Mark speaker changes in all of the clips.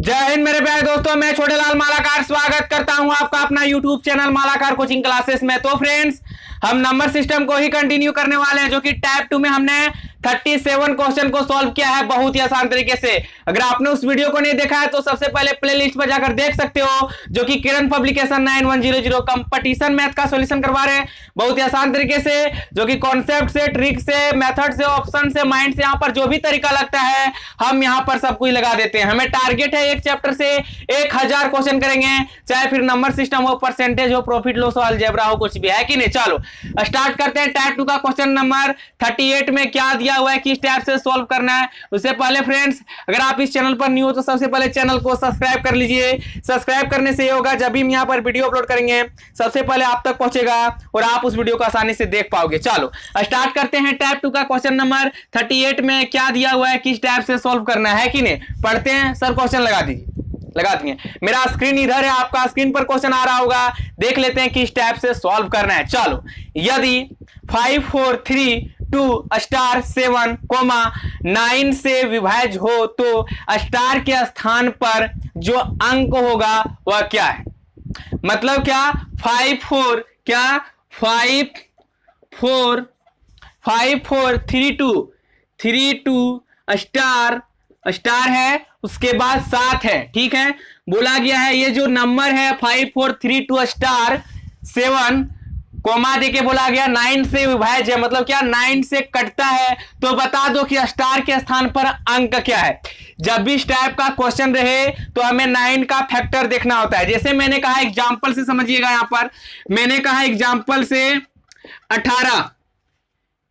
Speaker 1: जय हिंद मेरे प्यारे दोस्तों, मैं छोटे लाल मालाकार स्वागत करता हूं आपका अपना YouTube channel Malakar coaching classes में। तो फ्रेंड्स, हम नंबर सिस्टम को ही कंटिन्यू करने वाले हैं, जो कि टाइप 2 में हमने 37 क्वेश्चन को सॉल्व किया है बहुत ही आसान तरीके से। अगर आपने उस वीडियो को नहीं देखा है तो सबसे पहले प्लेलिस्ट पर जाकर देख सकते हो, जो कि किरण पब्लिकेशन 9100 कंपटीशन मैथ का सॉल्यूशन करवा रहे हैं बहुत ही आसान तरीके से, जो कि कॉन्सेप्ट से, ट्रिक से, मेथड से, ऑप्शन से, माइंड से, यहाँ पर जो भी तरीका लगता है हम यहाँ पर सब कुछ लगा देते हैं। हमें टारगेट है एक चैप्टर से 1000 क्वेश्चन करेंगे, चाहे फिर नंबर सिस्टम हो, परसेंटेज हो, प्रॉफिट लॉस हो, अलजेब्रा हो, कुछ भी है कि नहीं। चलो स्टार्ट करते हैं। टाइप 2 का क्वेश्चन नंबर 38 में क्या दिया हुआ है, किस टाइप से सॉल्व करना है। उससे पहले फ्रेंड्स, अगर आप इस चैनल पर न्यू हो तो सबसे पहले चैनल को सब्सक्राइब कर लीजिए। सब्सक्राइब करने से ये होगा, जब भी हम यहाँ पर वीडियो अपलोड करेंगे सबसे पहले आप तक पहुंचेगा और आप उस वीडियो को आसानी से देख पाओगे। चलो स्टार्ट करते हैं। टाइप 2 का क्वेश्चन नंबर 38 में क्या दिया हुआ है, किस टाइप से सॉल्व करना है कि नहीं, पढ़ते हैं। सर क्वेश्चन लगा दीजिए, लगा दिए। मेरा स्क्रीन इधर है, आपका स्क्रीन पर क्वेश्चन आ रहा होगा, देख लेते हैं किस टाइप से सॉल्व करना है। चलो, यदि 5 4 3 2 स्टार 7 9 से विभाज्य हो तो स्टार के स्थान पर जो अंक होगा वह क्या है। मतलब क्या, 5 4 क्या 5 4 3 2 स्टार है, उसके बाद 7 है। ठीक है, बोला गया है ये जो नंबर है 5 4 3 2 स्टार 7 कोमा देके बोला गया 9 से विभाज्य है। मतलब क्या, 9 से कटता है। तो बता दो कि स्टार के स्थान पर अंक क्या है। जब भी इस टाइप का क्वेश्चन रहे तो हमें 9 का फैक्टर देखना होता है। जैसे मैंने कहा एग्जांपल से समझिएगा, यहां पर मैंने कहा एग्जांपल से 18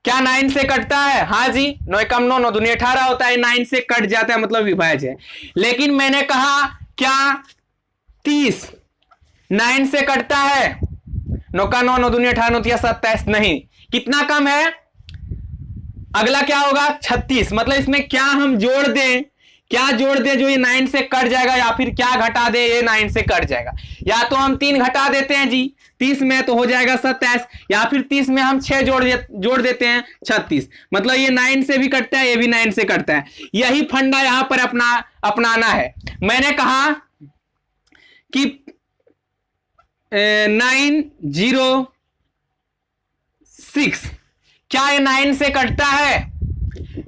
Speaker 1: क्या 9 से कटता है। हाँ जी, 9 एकम 9 9 दूनी 18 होता है, 9 से कट जाता है, मतलब विभाज्य है। लेकिन मैंने कहा क्या 30 9 से कटता है, 9 का 9 9 दूनी 18 9 27, नहीं, कितना कम है। अगला क्या होगा 36। मतलब इसमें क्या हम जोड़ दें, क्या जोड़ दे जो ये 9 से कट जाएगा, या फिर क्या घटा दे ये 9 से कट जाएगा। या तो हम 3 घटा देते हैं जी 30 में तो हो जाएगा 27, या फिर 30 में हम 6 जोड़ देते हैं 36। मतलब ये 9 से भी कटता है, ये भी 9 से कटता है। यही फंडा यहां पर अपनाना है। मैंने कहा कि 906 क्या ये 9 से कटता है।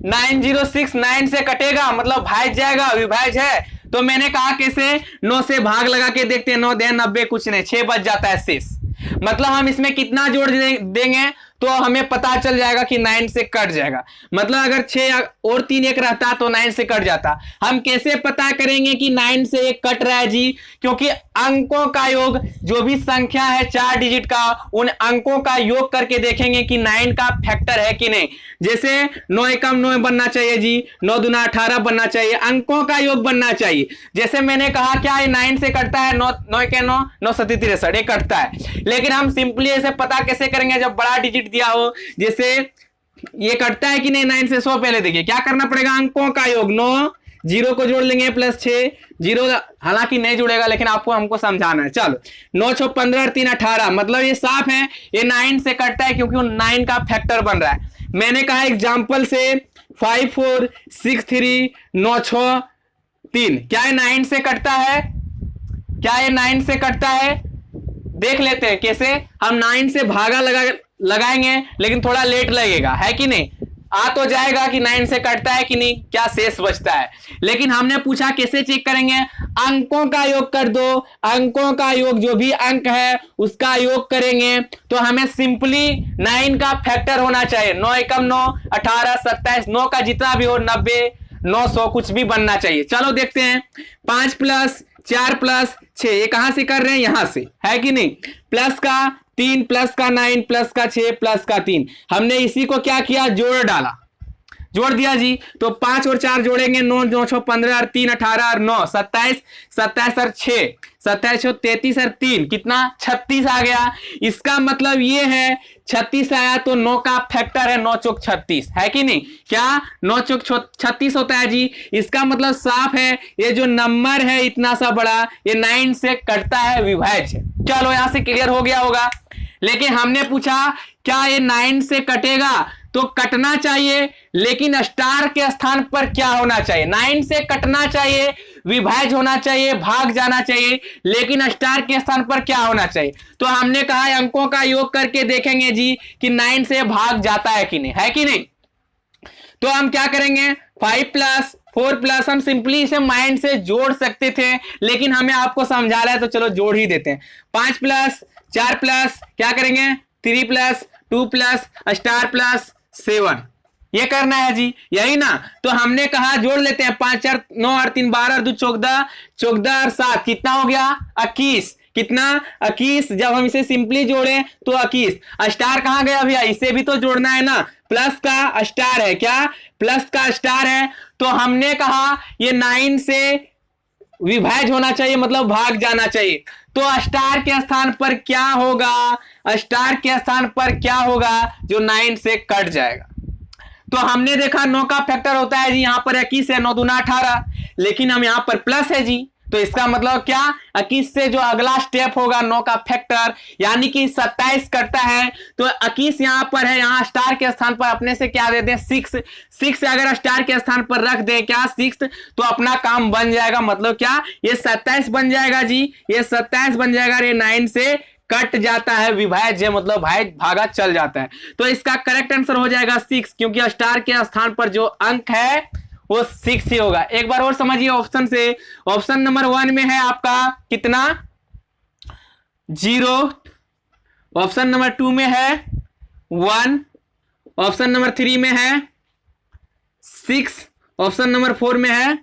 Speaker 1: 906 9 से कटेगा, मतलब भाज जाएगा, विभाज्य है। तो मैंने कहा कैसे, 9 से भाग लगा के देखते हैं, 9 दे 90, कुछ नहीं, 6 बच जाता है शेष। मतलब हम इसमें कितना जोड़ देंगे तो हमें पता चल जाएगा कि 9 से कट जाएगा। मतलब अगर 6 और 3 1 रहता तो 9 से कट जाता। हम कैसे पता करेंगे कि 9 से 1 कट रहा है जी, क्योंकि अंकों का योग, जो भी संख्या है 4 डिजिट का, उन अंकों का योग करके देखेंगे कि 9 का फैक्टर है कि नहीं। जैसे 9 एकम 9 बनना चाहिए जी, 9 दूना 18 बनना चाहिए, अंकों का योग बनना चाहिए। जैसे मैंने कहा क्या ये 9 से कटता है, 9 के 9 9 7 63 कटता है। लेकिन हम सिंपली ऐसे पता कैसे करेंगे जब बड़ा डिजिट दिया हो। जैसे ये कटता है कि नहीं 9 से 100, पहले देखिए क्या करना पड़ेगा, अंकों का योग 9 0 को जोड़ लेंगे प्लस 6 0, हालांकि नहीं जुड़ेगा लेकिन आपको हमको समझाना है। चलो 9 6 15 3 18, मतलब ये साफ है ये 9 से कटता है, क्योंकि 9 का फैक्टर बन रहा है। मैंने कहा एग्जांपल से 5 4 6 3 9 6 3 क्या ये 9 से कटता है, क्या ये 9 से कटता है। देख लेते हैं कैसे। हम 9 से भागा लगाएंगे, लेकिन थोड़ा लेट लगेगा, है कि नहीं। आ तो जाएगा कि 9 से कटता है कि नहीं, क्या शेष बचता है। लेकिन हमने पूछा कैसे चेक करेंगे, अंकों का योग कर दो। अंकों का योग, जो भी अंक है उसका योग करेंगे तो हमें सिंपली 9 का फैक्टर होना चाहिए। 9 एकम 9 18 27, 9 का जितना भी हो 90 900 कुछ भी बनना चाहिए। चलो देखते हैं। 5 प्लस 4 प्लस 6, ये कहां से कर रहे हैं, यहां से, है कि नहीं। प्लस का 3 प्लस का 9 प्लस का 6 प्लस का 3, हमने इसी को क्या किया, जोड़ डाला, जोड़ दिया जी। तो 5 और 4 जोड़ेंगे, 9 9 6 15 और 3 18 और 9 27 27 और 6 27 और 33 और 3 कितना 36 आ गया। इसका मतलब ये है 36 आया तो 9 का फैक्टर है 9 चौक 36, है कि नहीं। क्या 9 चौक 36 होता है जी। इसका मतलब साफ है ये जो नंबर है इतना सा बड़ा, ये 9 से कटता है, विभाज्य। चलो यहां से क्लियर हो गया होगा। लेकिन हमने पूछा क्या ये 9 से कटेगा, तो कटना चाहिए, लेकिन स्टार के स्थान पर क्या होना चाहिए? 9 से कटना चाहिए, विभाज्य होना चाहिए, भाग जाना चाहिए, लेकिन स्टार के स्थान पर क्या होना चाहिए? तो हमने कहा अंकों का योग करके देखेंगे जी कि 9 से भाग जाता है कि नहीं, है कि नहीं। तो हम क्या करेंगे, 5 प्लस 4 प्लस, हम सिंपली इसे माइंड से जोड़ सकते थे, लेकिन हमें आपको समझा रहा है तो चलो जोड़ ही देते हैं। 5 प्लस 4 प्लस क्या करेंगे, 3 प्लस 2 प्लस स्टार प्लस 7, ये करना है जी, यही ना। तो हमने कहा जोड़ लेते हैं, 5 4 9 और 3 12 और 2 14, 14 और 7 कितना हो गया, 21, कितना 21। जब हम इसे सिंपली जोड़े तो 21। स्टार कहां गया भैया, इसे भी तो जोड़ना है ना, प्लस का स्टार है, क्या प्लस का स्टार है। तो हमने कहा ये 9 से विभाज्य होना चाहिए, मतलब भाग जाना चाहिए। तो स्टार के स्थान पर क्या होगा, स्टार के स्थान पर क्या होगा, जो 9 से कट जाएगा। तो हमने देखा 9 का फैक्टर होता है जी, यहां पर 21 है, 9 दूना 18, लेकिन हम यहां पर प्लस है जी, तो इसका मतलब क्या, 21 से जो अगला स्टेप होगा 9 का फैक्टर, यानी कि 27 करता है। तो 21 यहां पर है, यहां स्टार के स्थान पर अपने से क्या दे दें, 6। 6 अगर स्टार के स्थान पर रख दें क्या, 6, तो अपना काम बन जाएगा। मतलब क्या, ये 27 बन जाएगा जी, ये 27 बन जाएगा। ये 9 से कट जाता है, विभाज्य मतलब भागा चल जाता है। तो इसका करेक्ट आंसर हो जाएगा 6, क्योंकि स्टार के स्थान पर जो अंक है वो 6 ही होगा। एक बार और समझिए ऑप्शन से। ऑप्शन नंबर 1 में है आपका कितना, 0। ऑप्शन नंबर 2 में है 1। ऑप्शन नंबर 3 में है 6। ऑप्शन नंबर 4 में है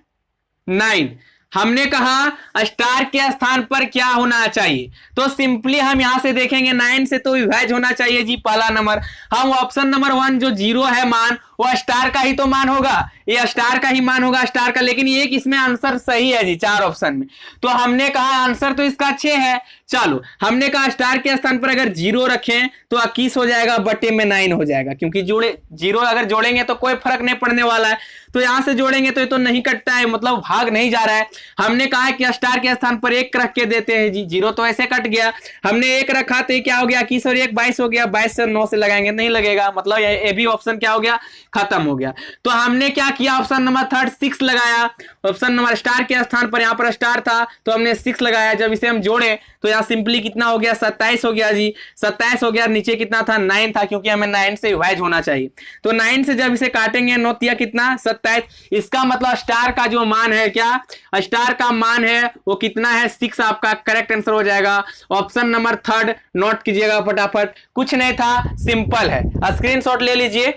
Speaker 1: 9। हमने कहा स्टार के स्थान पर क्या होना चाहिए, तो सिंपली हम यहां से देखेंगे 9 से तो विभाज्य होना चाहिए जी, पहला नंबर। हम ऑप्शन नंबर 1 जो 0 है मान, वो स्टार का ही तो मान होगा, ये स्टार का ही मान होगा, स्टार का। लेकिन ये इसमें आंसर सही है जी 4 ऑप्शन में। तो हमने कहा आंसर तो इसका 6 है। चलो, हमने कहा स्टार के स्थान पर अगर 0 रखें तो 21 हो जाएगा, बटे में 9 हो जाएगा, क्योंकि जोड़े 0 अगर जोड़ेंगे तो कोई फर्क नहीं पड़ने वाला है। तो यहां से जोड़ेंगे तो ये तो नहीं कटता है, मतलब भाग नहीं जा रहा है। हमने कहा कि स्टार के स्थान पर 1 रख के देते हैं जी, 0 तो ऐसे कट गया। हमने 1 रखा तो ये क्या हो गया, 21 और 1 22 हो गया, 22 से 9 से लगाएंगे नहीं लगेगा, मतलब ये भी ऑप्शन क्या हो गया, खत्म हो गया। तो हमने क्या किया, ऑप्शन नंबर 3 6 लगाया। ऑप्शन नंबर स्टार के स्थान पर यहां पर स्टार था तो हमने 6 लगाया। जब इसे हम जोड़े तो यहां सिंपली कितना हो गया, 27 हो गया जी, 27 हो गया। नीचे कितना था, 9 था, क्योंकि हमें 9 से विभाज्य होना चाहिए। तो 9 से जब इसे काटेंगे, 9 तिया कितना, 27। इसका मतलब स्टार का जो मान है, क्या स्टार का मान है वो कितना है, 6 आपका करेक्ट आंसर हो जाएगा। ऑप्शन नंबर 3 नोट कीजिएगा फटाफट, कुछ नहीं था, सिंपल है, स्क्रीनशॉट ले लीजिए।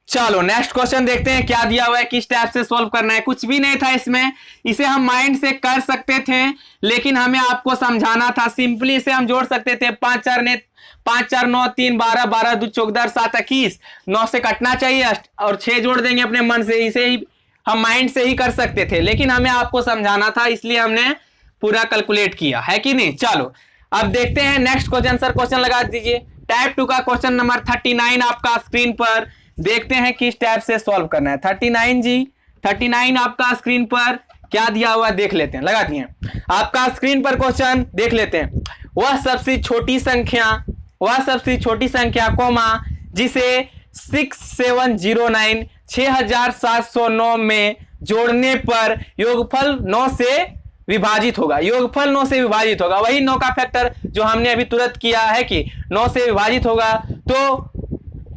Speaker 1: चलो नेक्स्ट क्वेश्चन देखते हैं क्या दिया हुआ है, किस टाइप से सॉल्व करना है। कुछ भी नहीं था इसमें, इसे हम माइंड से कर सकते थे, लेकिन हमें आपको समझाना था। सिंपली इसे हम जोड़ सकते थे, 5 4 9 3 12 12 2 14 7 21, 9 से कटना चाहिए और 6 जोड़ देंगे अपने मन से। इसे ही हम माइंड से ही कर सकते थे, लेकिन हमें आपको समझाना था, इसलिए हमने पूरा कैलकुलेट किया, है कि नहीं। चलो अब देखते हैं नेक्स्ट क्वेश्चन। सर क्वेश्चन लगा दीजिए, टाइप 2 का क्वेश्चन नंबर 39 आपका स्क्रीन पर। देखते हैं किस टाइप से सॉल्व करना है। 39 जी, 39 आपका स्क्रीन पर क्या दिया हुआ देख लेते हैं, लगा दिए आपका स्क्रीन पर क्वेश्चन देख लेते हैं। वह सबसे छोटी संख्या कोमा जिसे 6709 6709 में जोड़ने पर योगफल 9 से विभाजित होगा। योगफल 9 से विभाजित होगा, वही 9 का फैक्टर जो हमने अभी तुरंत किया है कि 9 से विभाजित होगा तो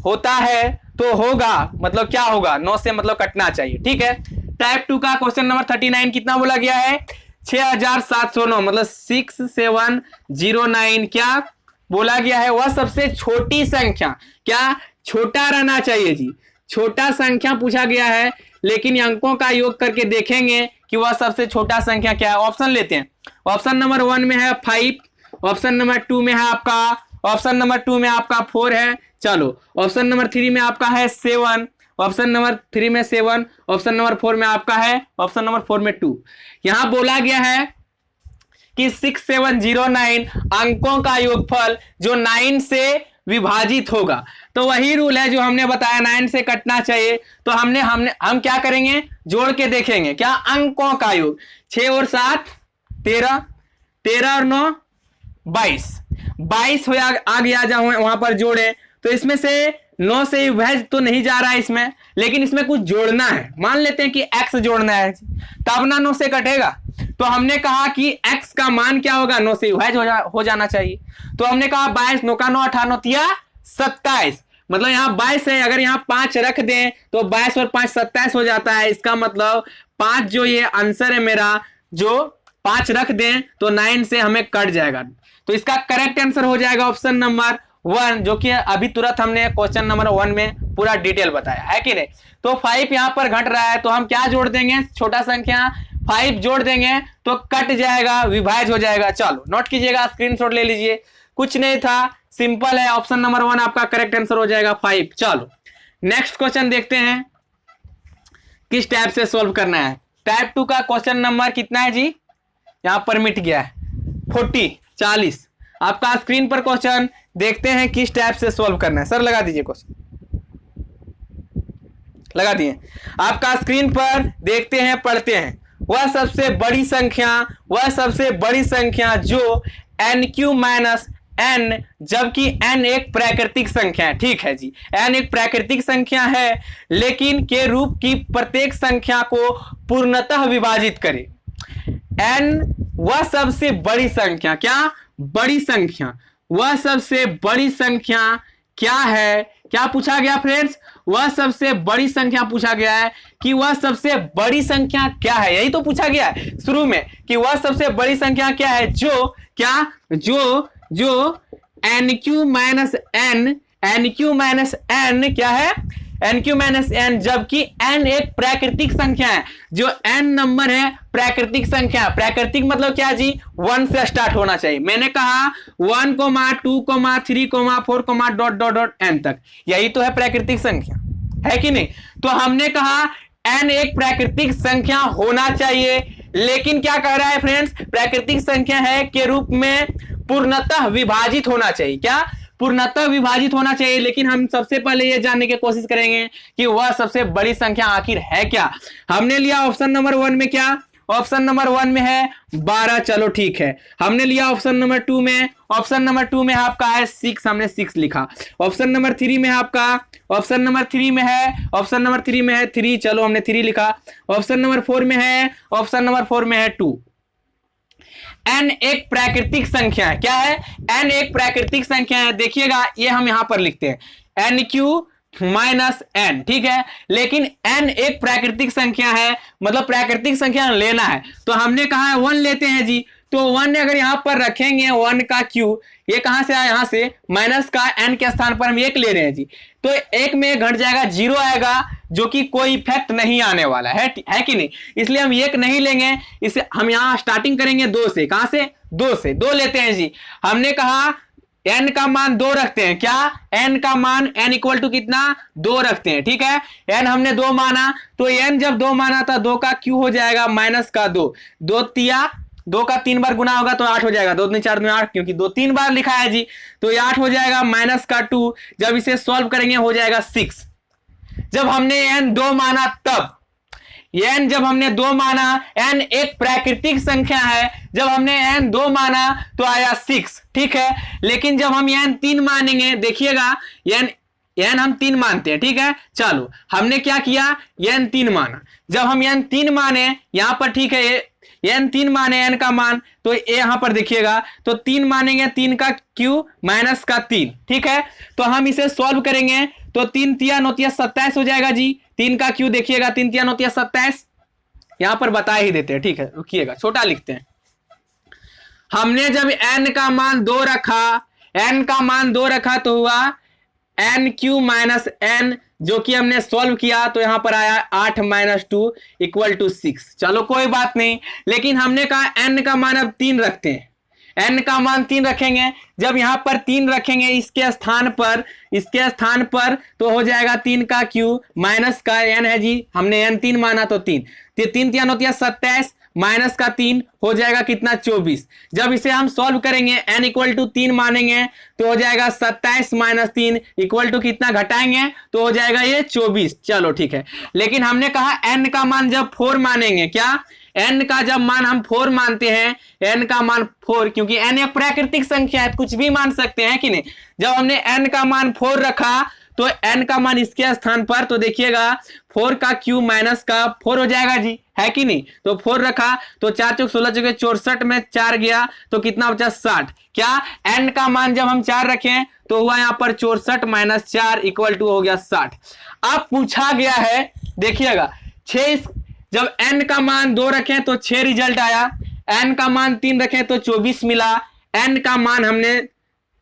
Speaker 1: होता है, तो होगा मतलब क्या होगा, 9 से मतलब कटना चाहिए, ठीक है। टाइप 2 का क्वेश्चन नंबर 39 कितना बोला गया है, 6709 मतलब 6709 क्या बोला गया है, वह सबसे छोटी संख्या, क्या छोटा रहना चाहिए जी, छोटा संख्या पूछा गया है। लेकिन अंकों का योग करके देखेंगे कि वह सबसे छोटा संख्या क्या है। ऑप्शन लेते हैं, ऑप्शन नंबर 1 में है 5, ऑप्शन नंबर 2 में है आपका, ऑप्शन नंबर 2 में आपका 4 है। चलो ऑप्शन नंबर 3 में आपका है 7, ऑप्शन नंबर 3 में 7, ऑप्शन नंबर 4 में आपका है, ऑप्शन नंबर 4 में 2। यहां बोला गया है कि 6709 अंकों का योगफल जो 9 से विभाजित होगा। तो वही रूल है जो हमने बताया, 9 से कटना चाहिए। तो हम क्या करेंगे, जोड़ के देखेंगे क्या, अंकों का योग 6 और 7 13, 13 और 9 22, 22 हो आ गया, जब वहां पर जोड़े तो इसमें से 9 से विभाज्य तो नहीं जा रहा है इसमें, लेकिन इसमें कुछ जोड़ना है। मान लेते हैं कि x जोड़ना है, तब ना 9 से कटेगा। तो हमने कहा कि x का मान क्या होगा, 9 से विभाज्य हो जाना चाहिए। तो हमने कहा 22, 9 का 9, 18 तिया 27, मतलब यहाँ 22 है, अगर यहाँ 5 रख दें तो 22 और 5 27 हो जाता है। इसका मतलब 5 जो ये आंसर है मेरा, जो 5 रख दें तो 9 से हमें कट जाएगा। तो इसका करेक्ट आंसर हो जाएगा ऑप्शन नंबर 1, जो कि अभी तुरंत हमने क्वेश्चन नंबर 1 में पूरा डिटेल बताया है कि नहीं। तो 5 यहां पर घट रहा है, तो हम क्या जोड़ देंगे, छोटा संख्या 5 जोड़ देंगे तो कट जाएगा, विभाज्य हो जाएगा। चलो नोट कीजिएगा, स्क्रीनशॉट ले लीजिए, कुछ नहीं था, सिंपल है। ऑप्शन नंबर 1 आपका करेक्ट आंसर हो जाएगा 5। चलो नेक्स्ट क्वेश्चन देखते हैं किस टाइप से सोल्व करना है। टाइप 2 का क्वेश्चन नंबर कितना है जी, यहां पर मिट गया है, 40। आपका स्क्रीन पर क्वेश्चन देखते हैं किस टाइप से सोल्व करना है। सर लगा दीजिए क्वेश्चन, लगा दिए। आपका स्क्रीन पर देखते हैं, पढ़ते हैं। वह सबसे बड़ी संख्या जो NQ माइनस n, जबकि n एक प्राकृतिक संख्या है। ठीक है जी, n एक प्राकृतिक संख्या है, लेकिन के रूप की प्रत्येक संख्या को पूर्णतः विभाजित करे। n वह सबसे बड़ी संख्या, क्या बड़ी संख्या, वह सबसे बड़ी संख्या क्या है, क्या पूछा गया फ्रेंड्स, वह सबसे बड़ी संख्या पूछा गया है कि वह सबसे बड़ी संख्या क्या है, यही तो पूछा गया है शुरू में कि वह सबसे बड़ी संख्या क्या है, जो NQ माइनस n क्या है, NQ माइनस n, जबकि n एक प्राकृतिक संख्या है। जो n नंबर है प्राकृतिक संख्या, प्राकृतिक मतलब क्या जी, 1 से स्टार्ट होना चाहिए। मैंने कहा 1, 2, 3, 4, डॉट डॉट डॉट n तक, यही तो है प्राकृतिक संख्या, है कि नहीं। तो हमने कहा n एक प्राकृतिक संख्या होना चाहिए, लेकिन क्या कह रहा है फ्रेंड्स, प्राकृतिक संख्या है के रूप में पूर्णतः विभाजित होना चाहिए, क्या पूर्णतः विभाजित होना चाहिए। लेकिन हम सबसे पहले ये जानने की कोशिश करेंगे कि वह सबसे बड़ी संख्या आखिर है क्या। हमने लिया ऑप्शन नंबर 1 में, क्या ऑप्शन नंबर 1 में है 12, चलो ठीक है। हमने लिया ऑप्शन नंबर 2 में, ऑप्शन नंबर 2 में आपका है 6, हमने 6 लिखा। ऑप्शन नंबर 3 में आपका, ऑप्शन नंबर 3 में है, ऑप्शन नंबर 3 में है 3, चलो हमने 3 लिखा। ऑप्शन नंबर 4 में है, ऑप्शन नंबर 4 में है 2। n एक प्राकृतिक संख्या है, क्या है, n एक प्राकृतिक संख्या है। देखिएगा ये हम यहां पर लिखते हैं NQ माइनस n, ठीक है, लेकिन n एक प्राकृतिक संख्या है, मतलब प्राकृतिक संख्या लेना है। तो हमने कहा है 1 लेते हैं जी, तो 1 अगर यहां पर रखेंगे 1 का q, ये कहां से आया, यहां से, माइनस का n के स्थान पर हम 1 ले रहे हैं जी, तो 1 में घट जाएगा, 0 आएगा, जो कि कोई इफेक्ट नहीं आने वाला है कि नहीं, इसलिए हम 1 नहीं लेंगे। इसे हम यहां स्टार्टिंग करेंगे 2 से, कहां से, 2 से, 2 लेते हैं जी। हमने कहा n का मान 2 रखते हैं, क्या n का मान, n इक्वल टू कितना, 2 रखते हैं, ठीक है। n हमने 2 माना, तो n जब 2 माना था 2 का q हो जाएगा माइनस का 2, 2 तिया 2 का 3 बार गुना होगा तो 8 हो जाएगा, 2 दूनी 4 दूनी 8, क्योंकि 2 3 बार लिखा है जी, तो ये 8 हो जाएगा माइनस का 2। जब इसे सॉल्व करेंगे हो जाएगा 6। जब हमने n 2 माना तब, n जब हमने 2 माना, n एक प्राकृतिक संख्या है, जब हमने n 2 माना तो आया 6, ठीक है। लेकिन जब हम n 3 मानेंगे, देखिएगा n हम 3 मानते हैं, ठीक है। चलो हमने क्या किया, n 3 माना, जब हम n 3 माने यहां पर, ठीक है, n 3 माने n का मान, तो ये यहां पर देखिएगा, तो 3 मानेंगे, 3 का q माइनस का 3, ठीक है। तो हम इसे सॉल्व करेंगे तो 3 तिया 9 तिया 27 हो जाएगा जी। 3 का q देखिएगा, 3 तिया 9 तिया 27, यहां पर बता ही देते हैं, ठीक है, रुकिएगा, छोटा लिखते हैं। हमने जब n का मान 2 रखा, n का मान 2 रखा तो हुआ NQ माइनस n, जो कि हमने सॉल्व किया तो यहां पर आया 8 माइनस 2 इक्वल टू 6। चलो कोई बात नहीं, लेकिन हमने कहा n का मान अब 3 रखते हैं, n का मान 3 रखेंगे। जब यहां पर 3 रखेंगे इसके स्थान पर तो हो जाएगा 3 का q माइनस का n है जी, हमने n 3 माना तो 3 3 तिया 9 तिया 27 माइनस का 3 हो जाएगा कितना, 24। जब इसे हम सॉल्व करेंगे n इक्वल टू 3 मानेंगे तो हो जाएगा 27 माइनस 3 इक्वल टू कितना, घटाएंगे तो हो जाएगा ये 24। चलो ठीक है, लेकिन हमने कहा n का मान जब 4 मानेंगे, क्या n का जब मान हम 4 मानते हैं, n का मान 4, क्योंकि n एक प्राकृतिक संख्या है, कुछ भी मान सकते हैं कि नहीं। जब हमने n का मान 4 रखा तो n का मान इसके स्थान पर, तो देखिएगा 4 का क्यूब माइनस का 4 हो जाएगा जी, है कि नहीं। तो 4 रखा तो 4 चौक 16 चौके 64 में 4 गया तो कितना बचा 60। क्या n का मान जब हम 4 रखें तो हुआ यहाँ पर 64 माइनस 4 इक्वल टू हो गया 60। अब पूछा गया है, देखिएगा 6, जब n का मान 2 रखें तो 6 रिजल्ट आया, n का मान 3 रखें तो 24 मिला, n का मान हमने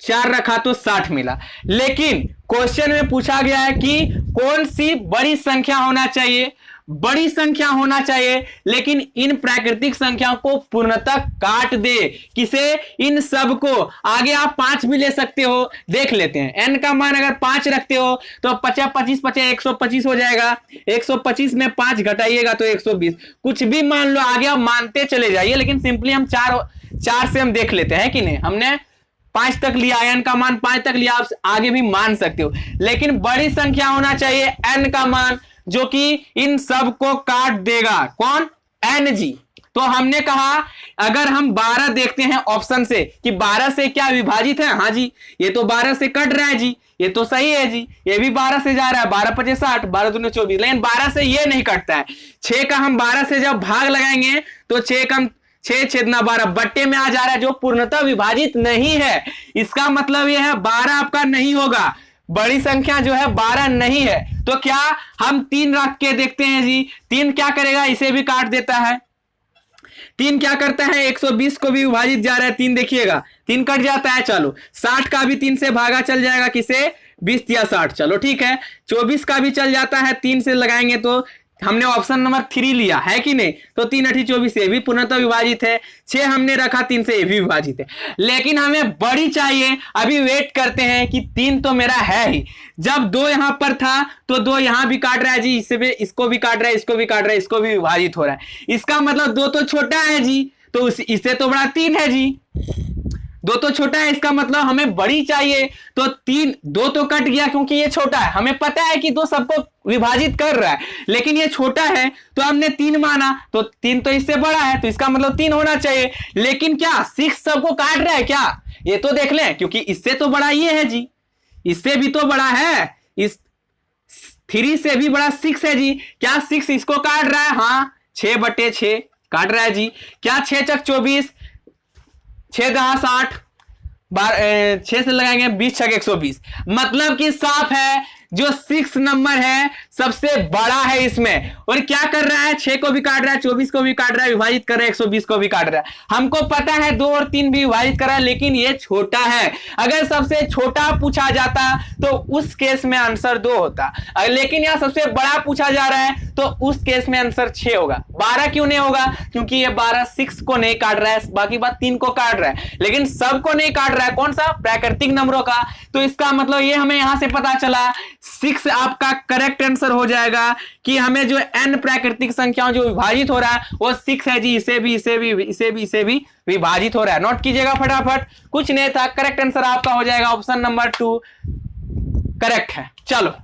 Speaker 1: 4 रखा तो 60 मिला। लेकिन क्वेश्चन में पूछा गया है कि कौन सी बड़ी संख्या होना चाहिए, बड़ी संख्या होना चाहिए, लेकिन इन प्राकृतिक संख्याओं को पूर्णतः काट दे। किसे? इन सब को। आगे आप 5 भी ले सकते हो, देख लेते हैं। n का मान अगर 5 रखते हो तो 50 25 50 125 हो जाएगा, 125 में 5 घटाइएगा तो 120, कुछ भी मान लो, आगे आप मानते चले जाइए, लेकिन सिंपली हम 4 से हम देख लेते हैं कि नहीं। हमने 5 तक लिया, n का मान 5 तक लिया, आप आगे भी मान सकते हो, लेकिन बड़ी संख्या होना चाहिए n का मान जो कि इन सब को काट देगा। कौन? n जी। तो हमने कहा अगर हम 12 देखते हैं ऑप्शन से कि 12 से क्या विभाजित है, हाँ जी, ये तो 12 से कट रहा है जी, ये तो सही है जी, ये भी 12 से जा रहा है, 12 5 60, 12 दूनी 24, लेकिन 12 से ये नहीं कटता है। 6 का हम 12 से जब भाग लगाएंगे तो 6 छेदना 12 बट्टे में आ जा रहा है, जो पूर्णतः विभाजित नहीं है। इसका मतलब यह है 12 आपका नहीं होगा, बड़ी संख्या जो है 12 नहीं है। तो क्या हम 3 रख के देखते हैं जी, 3 क्या करेगा, इसे भी काट देता है। 3 क्या करता है, 120 को भी विभाजित जा रहा है, 3 देखिएगा 3 कट जाता है। चलो 60 का भी 3 से भागा चल जाएगा, किसे? 20 या 60, चलो ठीक है। 24 का भी चल जाता है, 3 से लगाएंगे तो हमने ऑप्शन नंबर 3 लिया है कि नहीं, तो 3 8 24 से भी पूर्णतः विभाजित है। 6 हमने रखा 3 से, ये भी विभाजित है, लेकिन हमें बड़ी चाहिए। अभी वेट करते हैं कि 3 तो मेरा है ही, जब 2 यहां पर था तो 2 यहां भी काट रहा है जी, इसको भी काट रहा है, इसको भी काट रहा है, इसको भी विभाजित हो रहा है। इसका मतलब 2 तो छोटा है जी, तो इससे तो बड़ा 3 है जी, 2 तो छोटा है, इसका मतलब हमें बड़ी चाहिए। तो 2 तो कट गया क्योंकि ये छोटा है, हमें पता है कि 2 सबको विभाजित कर रहा है, लेकिन ये छोटा है तो हमने 3 माना, तो 3 तो इससे बड़ा है, तो इसका मतलब 3 होना चाहिए। लेकिन क्या 6 सबको काट रहा है क्या? ये तो देख लें, क्योंकि इससे तो बड़ा ये है जी, इससे भी तो बड़ा है, इस 3 से भी बड़ा 6 है जी। क्या 6 इसको काट रहा है? हाँ, 6/6 काट रहा है जी। क्या 6 चक 24, 6 10 60, 6 से लगाएंगे 20 छक 120, मतलब कि साफ है जो 6 नंबर है सबसे बड़ा है इसमें। और क्या कर रहा है, 6 को भी काट रहा है, 24 को भी काट रहा है, विभाजित कर रहा है, 120 को भी काट रहा है। हमको पता है 2 और 3 भी विभाजित कर रहा है, लेकिन ये छोटा है। अगर सबसे छोटा पूछा जाता तो उस केस में आंसर 2 होता, लेकिन यहां सबसे बड़ा पूछा जा रहा है तो उस केस में आंसर 6 होगा। 12 क्यों नहीं होगा? क्योंकि ये 12 6 को नहीं काट रहा है, बाकी बात 3 को काट रहा है, लेकिन सबको नहीं काट रहा है। कौन सा? प्राकृतिक नंबरों का। तो इसका मतलब ये हमें यहां से पता चला 6 आपका करेक्ट आंसर हो जाएगा कि हमें जो n प्राकृतिक संख्याओं जो विभाजित हो रहा है वो 6 है जी, इसे भी विभाजित हो रहा है। नोट कीजिएगा फटाफट, कुछ नहीं था, करेक्ट आंसर आपका हो जाएगा ऑप्शन नंबर 2 करेक्ट है। चलो